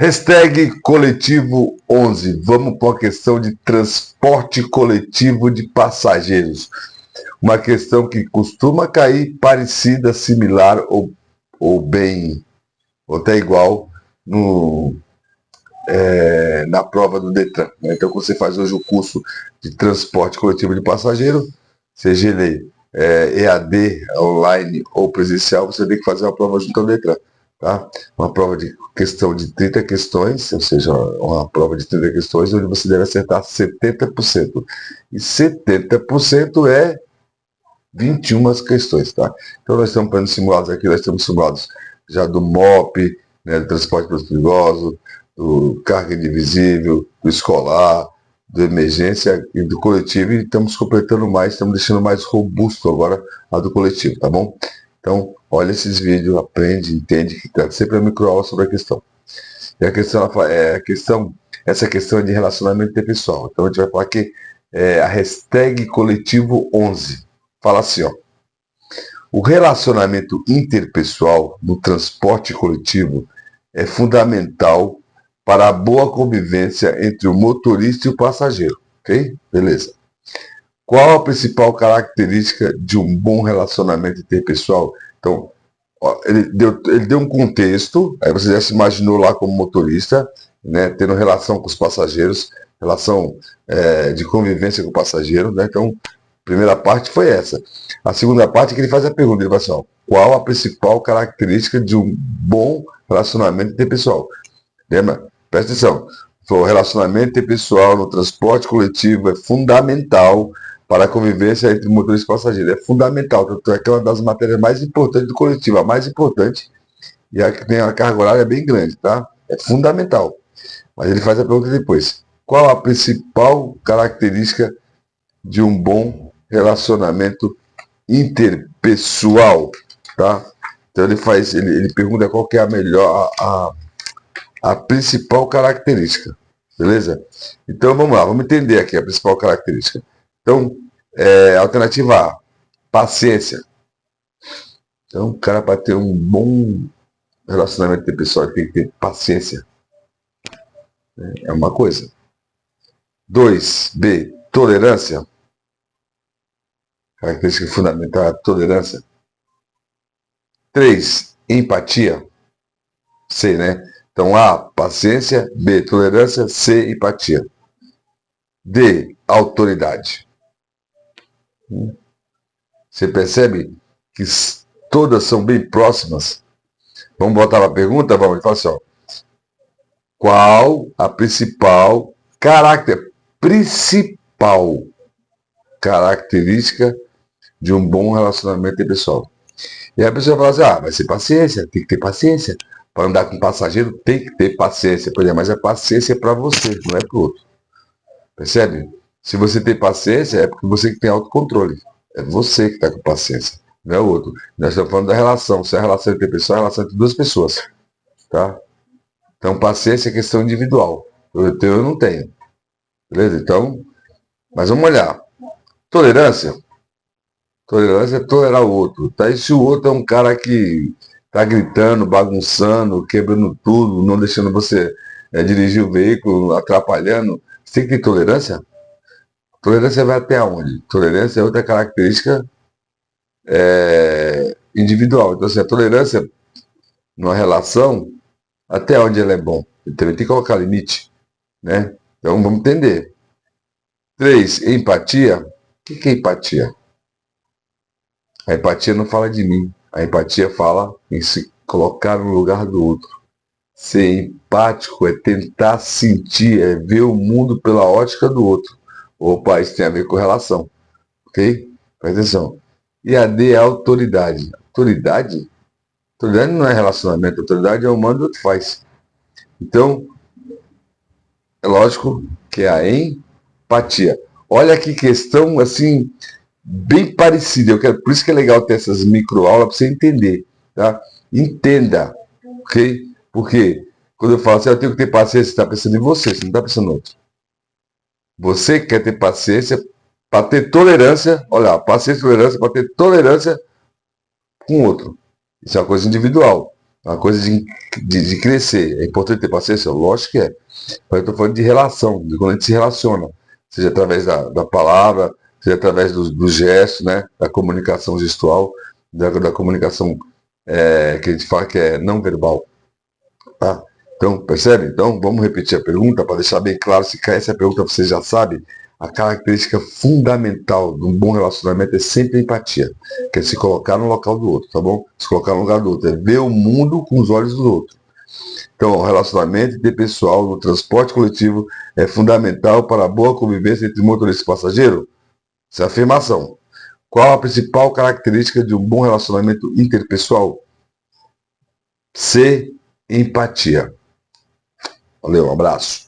Hashtag coletivo 11. Vamos para a questão de transporte coletivo de passageiros. Uma questão que costuma cair parecida, similar ou bem, ou até igual na prova do Detran. Né? Então, quando você faz hoje o curso de transporte coletivo de passageiro, seja ele EAD, online ou presencial, você tem que fazer uma prova junto ao Detran. Tá? Uma prova de questão de 30 questões, ou seja, uma prova de 30 questões, onde você deve acertar 70%. E 70% é 21 questões. Tá? Então nós estamos fazendo simulados aqui, nós estamos simulados já do MOP, né, do transporte perigoso, do carga indivisível, do escolar, do emergência e do coletivo, e estamos completando mais, estamos deixando mais robusto agora a do coletivo, tá bom? Então, olha esses vídeos, aprende, entende, que tá sempre a microaula sobre a questão. E a questão, essa questão é de relacionamento interpessoal. Então, a gente vai falar que a hashtag coletivo 11 fala assim, ó. O relacionamento interpessoal no transporte coletivo é fundamental para a boa convivência entre o motorista e o passageiro, ok? Beleza. Qual a principal característica de um bom relacionamento interpessoal? Então, ó, ele deu um contexto, aí você já se imaginou lá como motorista, né, tendo relação com os passageiros, relação de convivência com o passageiro, né? Então, a primeira parte foi essa. A segunda parte é que ele faz a pergunta, ele fala assim, ó, qual a principal característica de um bom relacionamento interpessoal? Lembra? Presta atenção. O relacionamento interpessoal no transporte coletivo é fundamental para a convivência entre motorista e passageiro. É fundamental. Tanto é que é uma das matérias mais importantes do coletivo, a mais importante, e a que tem uma carga horária bem grande, tá? É fundamental. Mas ele faz a pergunta depois. Qual a principal característica de um bom relacionamento interpessoal, tá? Então ele pergunta qual que é a melhor, a principal característica, beleza? Então vamos lá, vamos entender aqui a principal característica. Então, alternativa A, paciência. Então, o cara, para ter um bom relacionamento interpessoal, tem que ter paciência. É uma coisa. 2, B, tolerância. Característica fundamental é a tolerância. 3, empatia. C, né? Então, A, paciência. B, tolerância. C, empatia. D, autoridade. Você percebe que todas são bem próximas? Vamos voltar para a pergunta? Vamos, ele fala assim, ó. Qual a principal característica de um bom relacionamento pessoal? E aí a pessoa fala assim, vai ser paciência, tem que ter paciência. Para andar com passageiro, tem que ter paciência. Por exemplo, mas a paciência é para você, não é para o outro. Percebe? Se você tem paciência, é porque você que tem autocontrole. É você que está com paciência, não é o outro. Nós estamos falando da relação. Se é a relação interpessoal, é a relação entre duas pessoas. Tá? Então, paciência é questão individual. Eu não tenho. Beleza? Então, mas vamos olhar. Tolerância. Tolerância é tolerar o outro. Tá? E se o outro é um cara que está gritando, bagunçando, quebrando tudo, não deixando você dirigir o veículo, atrapalhando, você tem que ter tolerância? Tolerância vai até onde? Tolerância é outra característica individual. Então, assim, a tolerância numa relação, até onde ela é bom? Ele também tem que colocar limite, né? Então, vamos entender. 3, empatia. O que é empatia? A empatia não fala de mim. A empatia fala em se colocar no lugar do outro. Ser empático é tentar sentir, é ver o mundo pela ótica do outro. Opa, isso tem a ver com relação. Ok? Presta atenção. E a D é autoridade. Autoridade? Autoridade não é relacionamento. Autoridade é o mando e o outro faz. Então, é lógico que é a empatia. Olha que questão, assim, bem parecida. Por isso que é legal ter essas microaulas para você entender. Tá? Entenda. Ok? Porque quando eu falo assim, eu tenho que ter paciência, você está pensando em você não está pensando em outro. Você quer ter paciência para ter tolerância, olha, paciência e tolerância para ter tolerância com o outro. Isso é uma coisa individual. É uma coisa de crescer. É importante ter paciência? Lógico que é. Mas eu estou falando de relação, de quando a gente se relaciona. Seja através da palavra, seja através do gesto, né? Da comunicação gestual, da comunicação que a gente fala que é não verbal. Tá? Então, percebe? Então, vamos repetir a pergunta para deixar bem claro, se cair essa pergunta você já sabe, a característica fundamental de um bom relacionamento é sempre a empatia, que é se colocar no local do outro, tá bom? Se colocar no lugar do outro, é ver o mundo com os olhos do outro. Então, o relacionamento interpessoal no transporte coletivo é fundamental para a boa convivência entre motorista e passageiro? Essa é a afirmação. Qual a principal característica de um bom relacionamento interpessoal? C, empatia. Valeu, um abraço.